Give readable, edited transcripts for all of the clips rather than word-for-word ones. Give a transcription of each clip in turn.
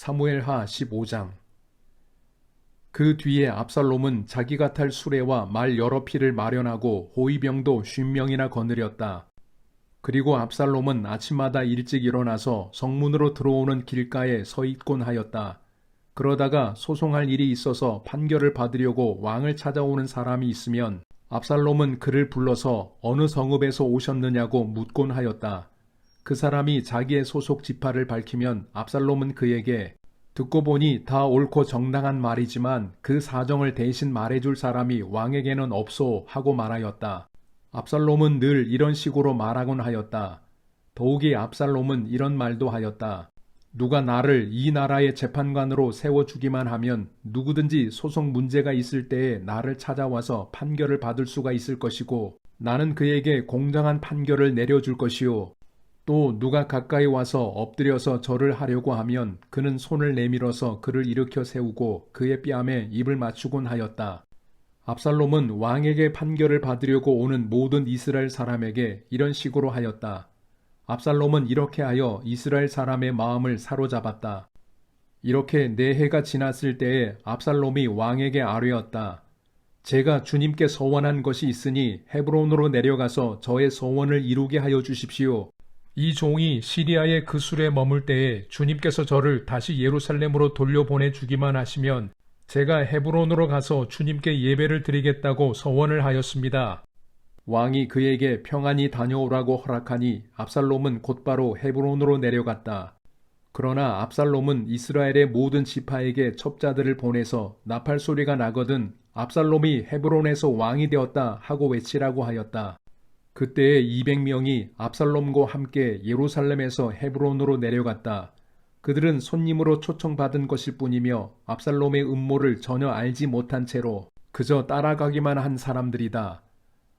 사무엘하 15장. 그 뒤에 압살롬은 자기가 탈 수레와 말 여러匹를 마련하고 호위병도 50명이나 거느렸다. 그리고 압살롬은 아침마다 일찍 일어나서 성문으로 들어오는 길가에 서 있곤 하였다. 그러다가 소송할 일이 있어서 판결을 받으려고 왕을 찾아오는 사람이 있으면 압살롬은 그를 불러서 어느 성읍에서 오셨느냐고 묻곤 하였다. 그 사람이 자기의 소속 지파를 밝히면 압살롬은 그에게 듣고 보니 다 옳고 정당한 말이지만 그 사정을 대신 말해줄 사람이 왕에게는 없소 하고 말하였다. 압살롬은 늘 이런 식으로 말하곤 하였다. 더욱이 압살롬은 이런 말도 하였다. 누가 나를 이 나라의 재판관으로 세워주기만 하면 누구든지 소송 문제가 있을 때에 나를 찾아와서 판결을 받을 수가 있을 것이고 나는 그에게 공정한 판결을 내려줄 것이요. 또 누가 가까이 와서 엎드려서 절을 하려고 하면 그는 손을 내밀어서 그를 일으켜 세우고 그의 뺨에 입을 맞추곤 하였다. 압살롬은 왕에게 판결을 받으려고 오는 모든 이스라엘 사람에게 이런 식으로 하였다. 압살롬은 이렇게 하여 이스라엘 사람의 마음을 사로잡았다. 이렇게 4해가 지났을 때에 압살롬이 왕에게 아뢰었다. 제가 주님께 서원한 것이 있으니 헤브론으로 내려가서 저의 서원을 이루게 하여 주십시오. 이 종이 시리아의 그 술에 머물 때에 주님께서 저를 다시 예루살렘으로 돌려보내 주기만 하시면 제가 헤브론으로 가서 주님께 예배를 드리겠다고 서원을 하였습니다. 왕이 그에게 평안히 다녀오라고 허락하니 압살롬은 곧바로 헤브론으로 내려갔다. 그러나 압살롬은 이스라엘의 모든 지파에게 첩자들을 보내서 나팔 소리가 나거든 압살롬이 헤브론에서 왕이 되었다 하고 외치라고 하였다. 그때에 200명이 압살롬과 함께 예루살렘에서 헤브론으로 내려갔다. 그들은 손님으로 초청받은 것일 뿐이며 압살롬의 음모를 전혀 알지 못한 채로 그저 따라가기만 한 사람들이다.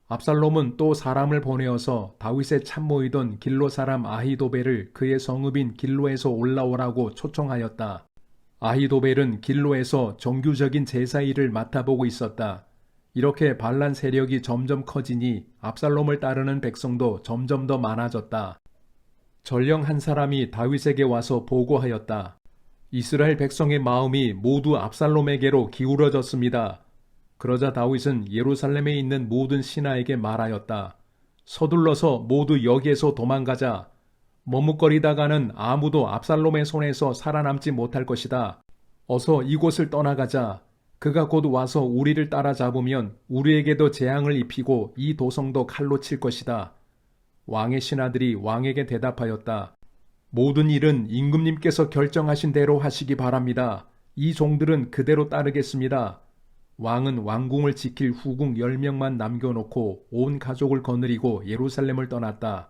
압살롬은 또 사람을 보내어서 다윗의 참모이던 길로 사람 아히도벨을 그의 성읍인 길로에서 올라오라고 초청하였다. 아히도벨은 길로에서 정규적인 제사 일을 맡아보고 있었다. 이렇게 반란 세력이 점점 커지니 압살롬을 따르는 백성도 점점 더 많아졌다. 전령 한 사람이 다윗에게 와서 보고하였다. 이스라엘 백성의 마음이 모두 압살롬에게로 기울어졌습니다. 그러자 다윗은 예루살렘에 있는 모든 신하에게 말하였다. 서둘러서 모두 여기에서 도망가자. 머뭇거리다가는 아무도 압살롬의 손에서 살아남지 못할 것이다. 어서 이곳을 떠나가자. 그가 곧 와서 우리를 따라잡으면 우리에게도 재앙을 입히고 이 도성도 칼로 칠 것이다. 왕의 신하들이 왕에게 대답하였다. 모든 일은 임금님께서 결정하신 대로 하시기 바랍니다. 이 종들은 그대로 따르겠습니다. 왕은 왕궁을 지킬 후궁 10명만 남겨놓고 온 가족을 거느리고 예루살렘을 떠났다.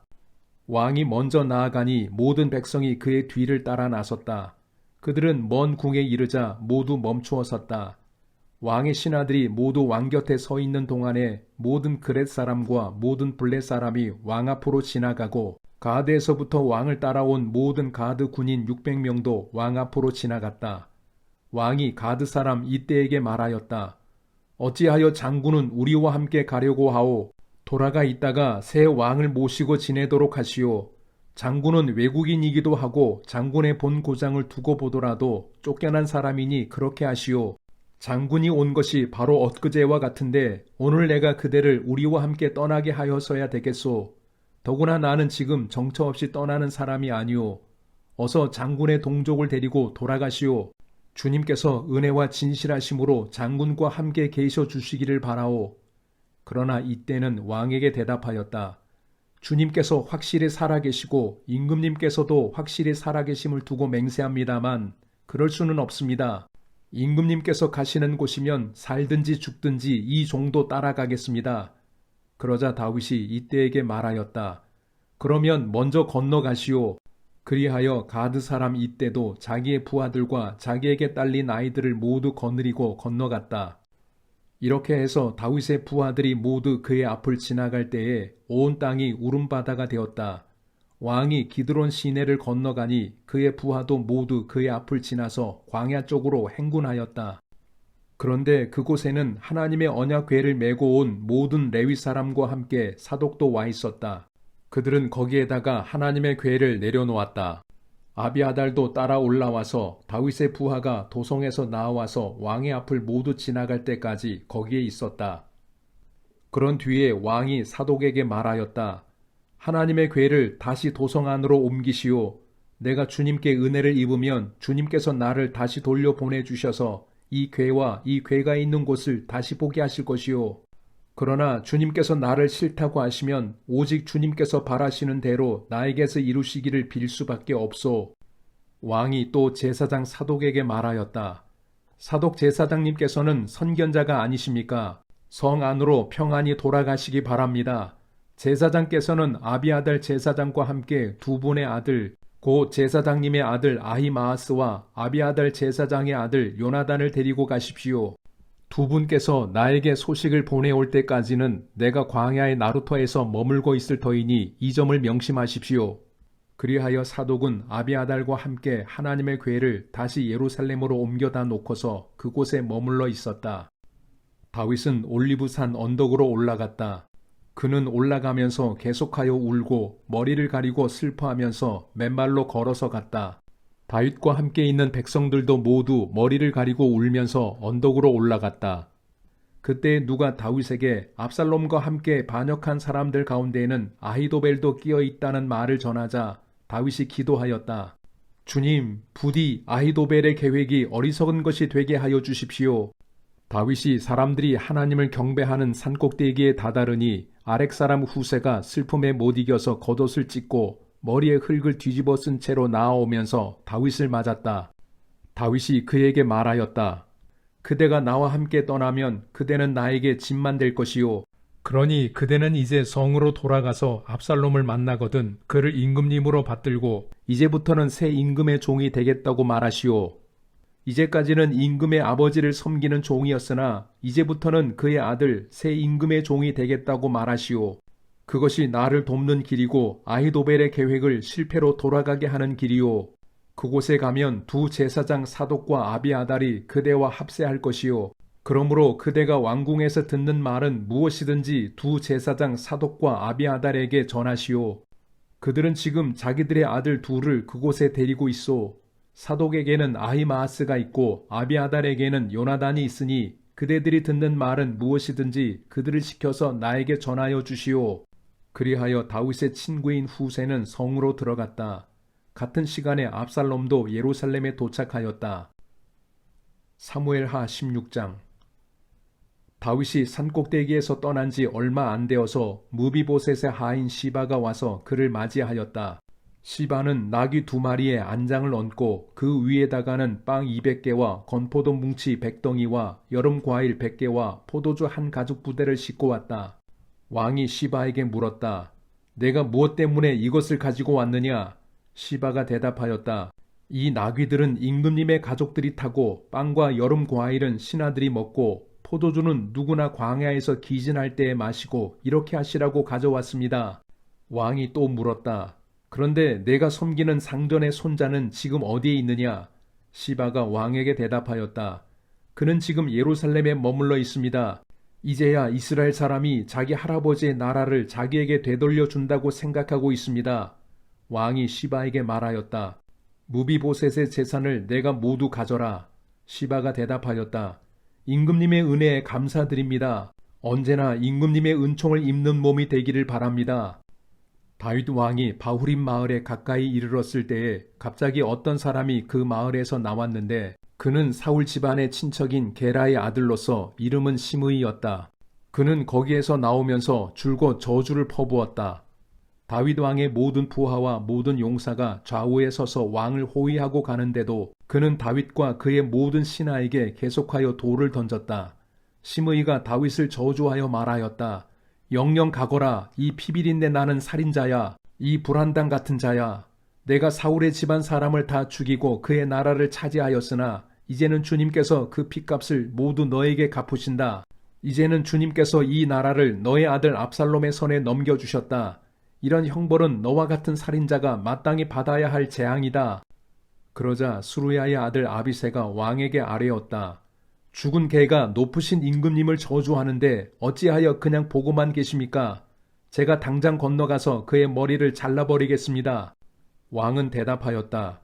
왕이 먼저 나아가니 모든 백성이 그의 뒤를 따라 나섰다. 그들은 먼 궁에 이르자 모두 멈추어 섰다. 왕의 신하들이 모두 왕 곁에 서 있는 동안에 모든 그렛 사람과 모든 블렛 사람이 왕 앞으로 지나가고 가드에서부터 왕을 따라온 모든 가드 군인 600명도 왕 앞으로 지나갔다. 왕이 가드 사람 이때에게 말하였다. 어찌하여 장군은 우리와 함께 가려고 하오? 돌아가 있다가 새 왕을 모시고 지내도록 하시오. 장군은 외국인이기도 하고 장군의 본 고장을 두고 보더라도 쫓겨난 사람이니 그렇게 하시오. 장군이 온 것이 바로 엊그제와 같은데 오늘 내가 그대를 우리와 함께 떠나게 하여서야 되겠소. 더구나 나는 지금 정처 없이 떠나는 사람이 아니오. 어서 장군의 동족을 데리고 돌아가시오. 주님께서 은혜와 진실하심으로 장군과 함께 계셔 주시기를 바라오. 그러나 이때는 왕에게 대답하였다. 주님께서 확실히 살아계시고 임금님께서도 확실히 살아계심을 두고 맹세합니다만 그럴 수는 없습니다. 임금님께서 가시는 곳이면 살든지 죽든지 이 종도 따라가겠습니다. 그러자 다윗이 이때에게 말하였다. 그러면 먼저 건너가시오. 그리하여 가드 사람 이때도 자기의 부하들과 자기에게 딸린 아이들을 모두 거느리고 건너갔다. 이렇게 해서 다윗의 부하들이 모두 그의 앞을 지나갈 때에 온 땅이 울음바다가 되었다. 왕이 기드론 시내를 건너가니 그의 부하도 모두 그의 앞을 지나서 광야 쪽으로 행군하였다. 그런데 그곳에는 하나님의 언약궤를 메고 온 모든 레위 사람과 함께 사독도 와 있었다. 그들은 거기에다가 하나님의 궤를 내려놓았다. 아비아달도 따라 올라와서 다윗의 부하가 도성에서 나와서 왕의 앞을 모두 지나갈 때까지 거기에 있었다. 그런 뒤에 왕이 사독에게 말하였다. 하나님의 궤를 다시 도성 안으로 옮기시오. 내가 주님께 은혜를 입으면 주님께서 나를 다시 돌려보내주셔서 이 궤와 이 궤가 있는 곳을 다시 보게 하실 것이오. 그러나 주님께서 나를 싫다고 하시면 오직 주님께서 바라시는 대로 나에게서 이루시기를 빌 수밖에 없소. 왕이 또 제사장 사독에게 말하였다. 사독 제사장님께서는 선견자가 아니십니까? 성 안으로 평안히 돌아가시기 바랍니다. 제사장께서는 아비아달 제사장과 함께 두 분의 아들, 고 제사장님의 아들 아히마아스와 아비아달 제사장의 아들 요나단을 데리고 가십시오. 두 분께서 나에게 소식을 보내올 때까지는 내가 광야의 나루터에서 머물고 있을 터이니 이 점을 명심하십시오. 그리하여 사독은 아비아달과 함께 하나님의 궤를 다시 예루살렘으로 옮겨다 놓고서 그곳에 머물러 있었다. 다윗은 올리브산 언덕으로 올라갔다. 그는 올라가면서 계속하여 울고 머리를 가리고 슬퍼하면서 맨발로 걸어서 갔다. 다윗과 함께 있는 백성들도 모두 머리를 가리고 울면서 언덕으로 올라갔다. 그때 누가 다윗에게 압살롬과 함께 반역한 사람들 가운데에는 아히도벨도 끼어 있다는 말을 전하자 다윗이 기도하였다. 주님, 부디 아히도벨의 계획이 어리석은 것이 되게 하여 주십시오. 다윗이 사람들이 하나님을 경배하는 산꼭대기에 다다르니 아렉 사람 후세가 슬픔에 못 이겨서 겉옷을 찢고 머리에 흙을 뒤집어 쓴 채로 나아오면서 다윗을 맞았다. 다윗이 그에게 말하였다. 그대가 나와 함께 떠나면 그대는 나에게 짐만 될 것이요. 그러니 그대는 이제 성으로 돌아가서 압살롬을 만나거든 그를 임금님으로 받들고 이제부터는 새 임금의 종이 되겠다고 말하시오. 이제까지는 임금의 아버지를 섬기는 종이었으나 이제부터는 그의 아들 새 임금의 종이 되겠다고 말하시오. 그것이 나를 돕는 길이고 아히도벨의 계획을 실패로 돌아가게 하는 길이요. 그곳에 가면 두 제사장 사독과 아비아달이 그대와 합세할 것이요. 그러므로 그대가 왕궁에서 듣는 말은 무엇이든지 두 제사장 사독과 아비아달에게 전하시오. 그들은 지금 자기들의 아들 둘을 그곳에 데리고 있소. 사독에게는 아히마아스가 있고 아비아달에게는 요나단이 있으니 그대들이 듣는 말은 무엇이든지 그들을 시켜서 나에게 전하여 주시오. 그리하여 다윗의 친구인 후세는 성으로 들어갔다. 같은 시간에 압살롬도 예루살렘에 도착하였다. 사무엘하 16장. 다윗이 산꼭대기에서 떠난 지 얼마 안 되어서 무비보셋의 하인 시바가 와서 그를 맞이하였다. 시바는 나귀 2마리에 안장을 얹고 그 위에다가는 빵 200개와 건포도 뭉치 100덩이와 여름 과일 100개와 포도주 한 가죽 부대를 싣고 왔다. 왕이 시바에게 물었다. 내가 무엇 때문에 이것을 가지고 왔느냐? 시바가 대답하였다. 이 나귀들은 임금님의 가족들이 타고 빵과 여름 과일은 신하들이 먹고 포도주는 누구나 광야에서 기진할 때에 마시고 이렇게 하시라고 가져왔습니다. 왕이 또 물었다. 그런데 내가 섬기는 상전의 손자는 지금 어디에 있느냐? 시바가 왕에게 대답하였다. 그는 지금 예루살렘에 머물러 있습니다. 이제야 이스라엘 사람이 자기 할아버지의 나라를 자기에게 되돌려 준다고 생각하고 있습니다. 왕이 시바에게 말하였다. 무비보셋의 재산을 내가 모두 가져라. 시바가 대답하였다. 임금님의 은혜에 감사드립니다. 언제나 임금님의 은총을 입는 몸이 되기를 바랍니다. 다윗 왕이 바후림 마을에 가까이 이르렀을 때에 갑자기 어떤 사람이 그 마을에서 나왔는데 그는 사울 집안의 친척인 게라의 아들로서 이름은 시므이였다. 그는 거기에서 나오면서 줄곧 저주를 퍼부었다. 다윗 왕의 모든 부하와 모든 용사가 좌우에 서서 왕을 호위하고 가는데도 그는 다윗과 그의 모든 신하에게 계속하여 돌을 던졌다. 시므이가 다윗을 저주하여 말하였다. 영영 가거라. 이 피비린내 나는 살인자야. 이 불안당 같은 자야. 내가 사울의 집안 사람을 다 죽이고 그의 나라를 차지하였으나 이제는 주님께서 그 핏값을 모두 너에게 갚으신다. 이제는 주님께서 이 나라를 너의 아들 압살롬의 손에 넘겨주셨다. 이런 형벌은 너와 같은 살인자가 마땅히 받아야 할 재앙이다. 그러자 수루야의 아들 아비새가 왕에게 아뢰었다. 죽은 개가 높으신 임금님을 저주하는데 어찌하여 그냥 보고만 계십니까? 제가 당장 건너가서 그의 머리를 잘라버리겠습니다. 왕은 대답하였다.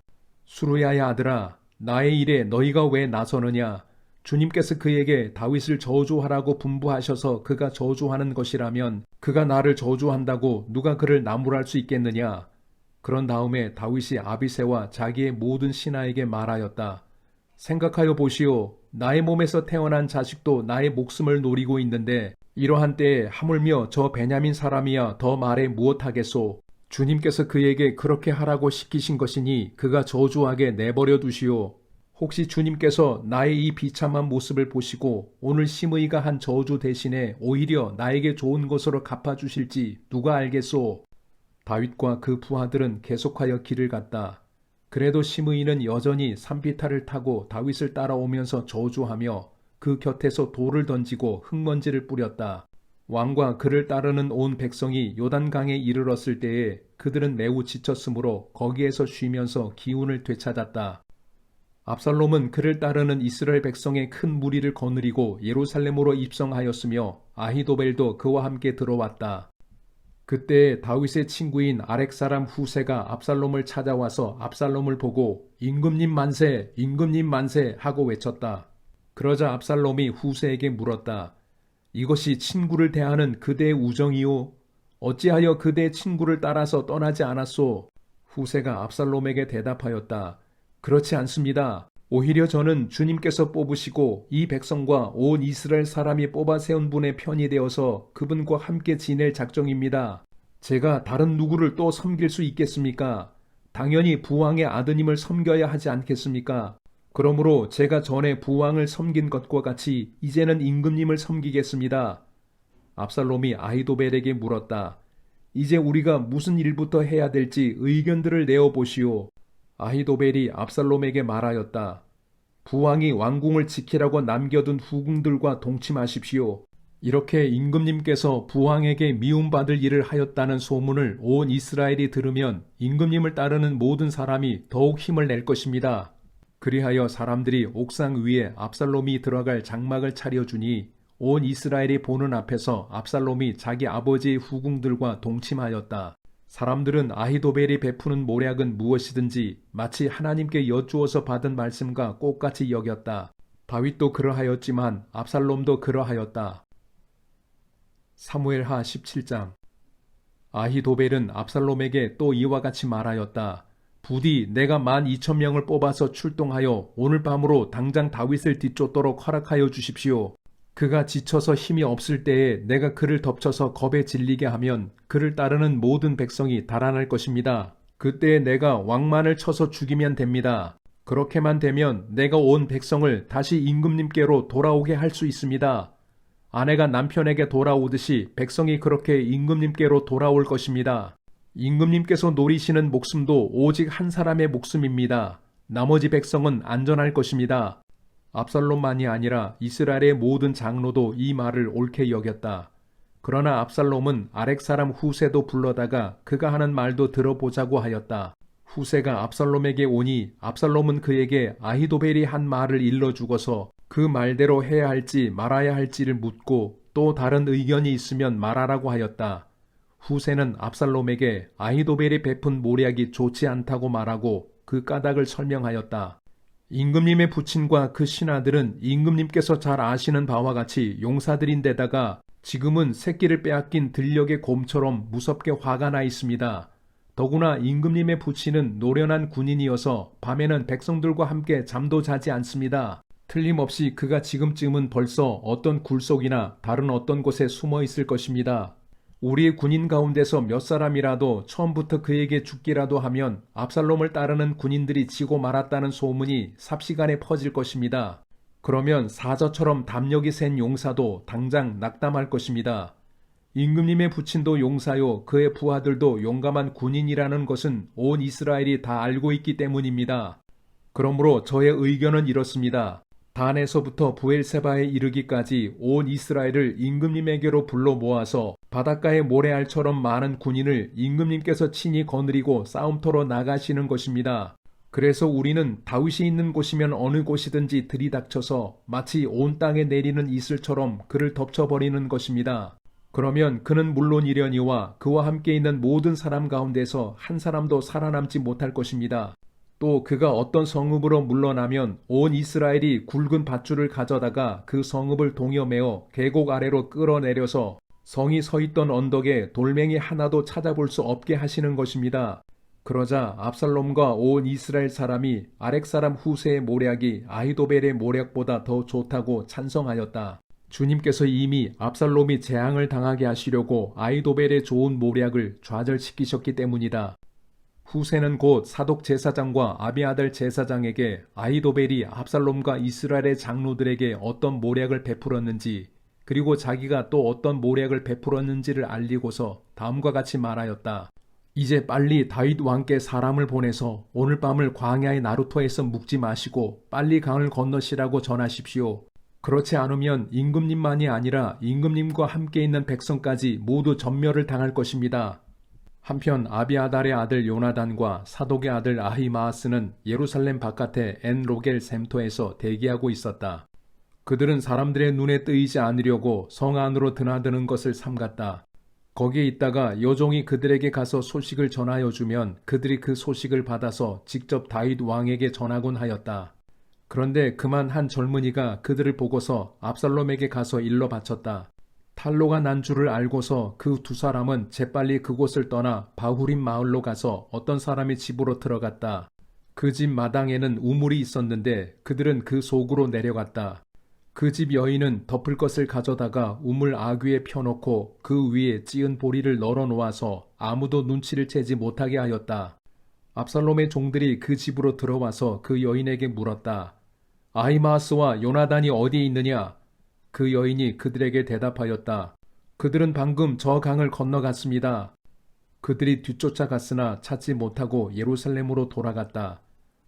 수루야의 아들아, 나의 일에 너희가 왜 나서느냐? 주님께서 그에게 다윗을 저주하라고 분부하셔서 그가 저주하는 것이라면 그가 나를 저주한다고 누가 그를 나무랄 수 있겠느냐? 그런 다음에 다윗이 아비새와 자기의 모든 신하에게 말하였다. 생각하여 보시오. 나의 몸에서 태어난 자식도 나의 목숨을 노리고 있는데 이러한 때에 하물며 저 베냐민 사람이야 더 말해 무엇하겠소? 주님께서 그에게 그렇게 하라고 시키신 것이니 그가 저주하게 내버려 두시오. 혹시 주님께서 나의 이 비참한 모습을 보시고 오늘 심의가 한 저주 대신에 오히려 나에게 좋은 것으로 갚아주실지 누가 알겠소? 다윗과 그 부하들은 계속하여 길을 갔다. 그래도 심의는 여전히 산비탈을 타고 다윗을 따라오면서 저주하며 그 곁에서 돌을 던지고 흙먼지를 뿌렸다. 왕과 그를 따르는 온 백성이 요단강에 이르렀을 때에 그들은 매우 지쳤으므로 거기에서 쉬면서 기운을 되찾았다. 압살롬은 그를 따르는 이스라엘 백성의 큰 무리를 거느리고 예루살렘으로 입성하였으며 아히도벨도 그와 함께 들어왔다. 그때 다윗의 친구인 아렉 사람 후세가 압살롬을 찾아와서 압살롬을 보고 임금님 만세, 임금님 만세 하고 외쳤다. 그러자 압살롬이 후세에게 물었다. 이것이 친구를 대하는 그대의 우정이요? 어찌하여 그대의 친구를 따라서 떠나지 않았소? 후세가 압살롬에게 대답하였다. 그렇지 않습니다. 오히려 저는 주님께서 뽑으시고 이 백성과 온 이스라엘 사람이 뽑아 세운 분의 편이 되어서 그분과 함께 지낼 작정입니다. 제가 다른 누구를 또 섬길 수 있겠습니까? 당연히 부왕의 아드님을 섬겨야 하지 않겠습니까? 그러므로 제가 전에 부왕을 섬긴 것과 같이 이제는 임금님을 섬기겠습니다. 압살롬이 아히도벨에게 물었다. 이제 우리가 무슨 일부터 해야 될지 의견들을 내어보시오. 아히도벨이 압살롬에게 말하였다. 부왕이 왕궁을 지키라고 남겨둔 후궁들과 동침하십시오. 이렇게 임금님께서 부왕에게 미움받을 일을 하였다는 소문을 온 이스라엘이 들으면 임금님을 따르는 모든 사람이 더욱 힘을 낼 것입니다. 그리하여 사람들이 옥상 위에 압살롬이 들어갈 장막을 차려주니 온 이스라엘이 보는 앞에서 압살롬이 자기 아버지의 후궁들과 동침하였다. 사람들은 아히도벨이 베푸는 모략은 무엇이든지 마치 하나님께 여쭈어서 받은 말씀과 똑같이 여겼다. 다윗도 그러하였지만 압살롬도 그러하였다. 사무엘하 17장. 아히도벨은 압살롬에게 또 이와 같이 말하였다. 부디 내가 12,000명을 뽑아서 출동하여 오늘 밤으로 당장 다윗을 뒤쫓도록 허락하여 주십시오. 그가 지쳐서 힘이 없을 때에 내가 그를 덮쳐서 겁에 질리게 하면 그를 따르는 모든 백성이 달아날 것입니다. 그때에 내가 왕만을 쳐서 죽이면 됩니다. 그렇게만 되면 내가 온 백성을 다시 임금님께로 돌아오게 할 수 있습니다. 아내가 남편에게 돌아오듯이 백성이 그렇게 임금님께로 돌아올 것입니다. 임금님께서 노리시는 목숨도 오직 한 사람의 목숨입니다. 나머지 백성은 안전할 것입니다. 압살롬만이 아니라 이스라엘의 모든 장로도 이 말을 옳게 여겼다. 그러나 압살롬은 아렉 사람 후세도 불러다가 그가 하는 말도 들어보자고 하였다. 후세가 압살롬에게 오니 압살롬은 그에게 아히도벨이 한 말을 일러주고서 그 말대로 해야 할지 말아야 할지를 묻고 또 다른 의견이 있으면 말하라고 하였다. 후세는 압살롬에게 아히도벨이 베푼 모략이 좋지 않다고 말하고 그 까닭을 설명하였다. 임금님의 부친과 그 신하들은 임금님께서 잘 아시는 바와 같이 용사들인데다가 지금은 새끼를 빼앗긴 들녘의 곰처럼 무섭게 화가 나 있습니다. 더구나 임금님의 부친은 노련한 군인이어서 밤에는 백성들과 함께 잠도 자지 않습니다. 틀림없이 그가 지금쯤은 벌써 어떤 굴속이나 다른 어떤 곳에 숨어 있을 것입니다. 우리의 군인 가운데서 몇 사람이라도 처음부터 그에게 죽기라도 하면 압살롬을 따르는 군인들이 지고 말았다는 소문이 삽시간에 퍼질 것입니다. 그러면 사저처럼 담력이 센 용사도 당장 낙담할 것입니다. 임금님의 부친도 용사요 그의 부하들도 용감한 군인이라는 것은 온 이스라엘이 다 알고 있기 때문입니다. 그러므로 저의 의견은 이렇습니다. 단에서부터 부엘세바에 이르기까지 온 이스라엘을 임금님에게로 불러 모아서 바닷가의 모래알처럼 많은 군인을 임금님께서 친히 거느리고 싸움터로 나가시는 것입니다. 그래서 우리는 다윗이 있는 곳이면 어느 곳이든지 들이닥쳐서 마치 온 땅에 내리는 이슬처럼 그를 덮쳐버리는 것입니다. 그러면 그는 물론이려니와 그와 함께 있는 모든 사람 가운데서 한 사람도 살아남지 못할 것입니다. 또 그가 어떤 성읍으로 물러나면 온 이스라엘이 굵은 밧줄을 가져다가 그 성읍을 동여매어 계곡 아래로 끌어내려서 성이 서 있던 언덕에 돌멩이 하나도 찾아볼 수 없게 하시는 것입니다. 그러자 압살롬과 온 이스라엘 사람이 아렉 사람 후세의 모략이 아히도벨의 모략보다 더 좋다고 찬성하였다. 주님께서 이미 압살롬이 재앙을 당하게 하시려고 아히도벨의 좋은 모략을 좌절시키셨기 때문이다. 후세는 곧 사독 제사장과 아비아달 제사장에게 아히도벨이 압살롬과 이스라엘의 장로들에게 어떤 모략을 베풀었는지 그리고 자기가 또 어떤 모략을 베풀었는지를 알리고서 다음과 같이 말하였다. 이제 빨리 다윗 왕께 사람을 보내서 오늘 밤을 광야의 나루터에서 묵지 마시고 빨리 강을 건너시라고 전하십시오. 그렇지 않으면 임금님만이 아니라 임금님과 함께 있는 백성까지 모두 전멸을 당할 것입니다. 한편 아비아달의 아들 요나단과 사독의 아들 아히마아스는 예루살렘 바깥의 엔로겔 샘토에서 대기하고 있었다. 그들은 사람들의 눈에 뜨이지 않으려고 성 안으로 드나드는 것을 삼갔다. 거기에 있다가 여종이 그들에게 가서 소식을 전하여 주면 그들이 그 소식을 받아서 직접 다윗 왕에게 전하곤 하였다. 그런데 그만 한 젊은이가 그들을 보고서 압살롬에게 가서 일러 바쳤다. 탈로가 난 줄을 알고서 그 두 사람은 재빨리 그곳을 떠나 바후림 마을로 가서 어떤 사람의 집으로 들어갔다. 그 집 마당에는 우물이 있었는데 그들은 그 속으로 내려갔다. 그 집 여인은 덮을 것을 가져다가 우물 아귀에 펴놓고 그 위에 찌은 보리를 널어 놓아서 아무도 눈치를 채지 못하게 하였다. 압살롬의 종들이 그 집으로 들어와서 그 여인에게 물었다. 아히마아스와 요나단이 어디에 있느냐? 그 여인이 그들에게 대답하였다. 그들은 방금 저 강을 건너갔습니다. 그들이 뒤쫓아갔으나 찾지 못하고 예루살렘으로 돌아갔다.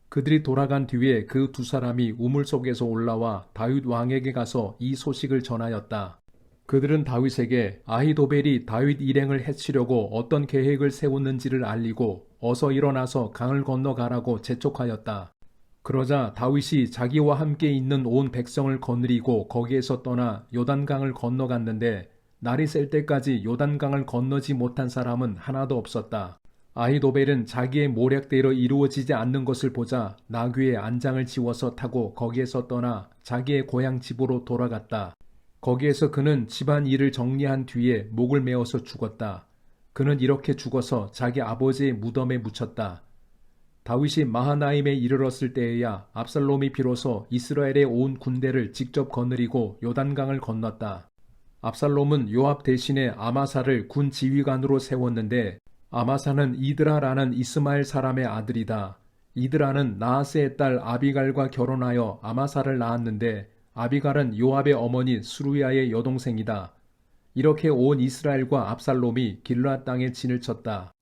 그들이 돌아간 뒤에 그 두 사람이 우물 속에서 올라와 다윗 왕에게 가서 이 소식을 전하였다. 그들은 다윗에게 아히도벨이 다윗 일행을 해치려고 어떤 계획을 세웠는지를 알리고 어서 일어나서 강을 건너가라고 재촉하였다. 그러자 다윗이 자기와 함께 있는 온 백성을 거느리고 거기에서 떠나 요단강을 건너갔는데 날이 셀 때까지 요단강을 건너지 못한 사람은 하나도 없었다. 아히도벨은 자기의 모략대로 이루어지지 않는 것을 보자 나귀의 안장을 지워서 타고 거기에서 떠나 자기의 고향 집으로 돌아갔다. 거기에서 그는 집안 일을 정리한 뒤에 목을 메어서 죽었다. 그는 이렇게 죽어서 자기 아버지의 무덤에 묻혔다. 다윗이 마하나임에 이르렀을 때에야 압살롬이 비로소 이스라엘의 온 군대를 직접 거느리고 요단강을 건넜다. 압살롬은 요압 대신에 아마사를 군 지휘관으로 세웠는데 아마사는 이드라라는 이스마엘 사람의 아들이다. 이드라는 나하스의 딸 아비갈과 결혼하여 아마사를 낳았는데 아비갈은 요압의 어머니 수루야의 여동생이다. 이렇게 온 이스라엘과 압살롬이 길르앗 땅에 진을 쳤다.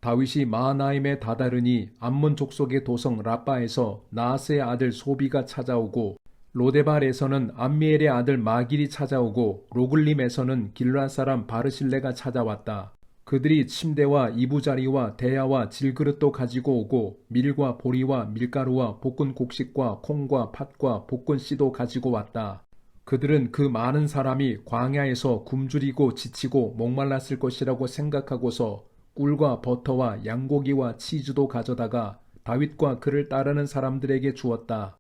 다윗이 마하나임에 다다르니 암몬 족속의 도성 라빠에서 나하스의 아들 소비가 찾아오고 로데발에서는 암미엘의 아들 마길이 찾아오고 로글림에서는 길르앗 사람 바르실레가 찾아왔다. 그들이 침대와 이부자리와 대야와 질그릇도 가지고 오고 밀과 보리와 밀가루와 볶은 곡식과 콩과 팥과 볶은 씨도 가지고 왔다. 그들은 그 많은 사람이 광야에서 굶주리고 지치고 목말랐을 것이라고 생각하고서 꿀과 버터와 양고기와 치즈도 가져다가 다윗과 그를 따르는 사람들에게 주었다.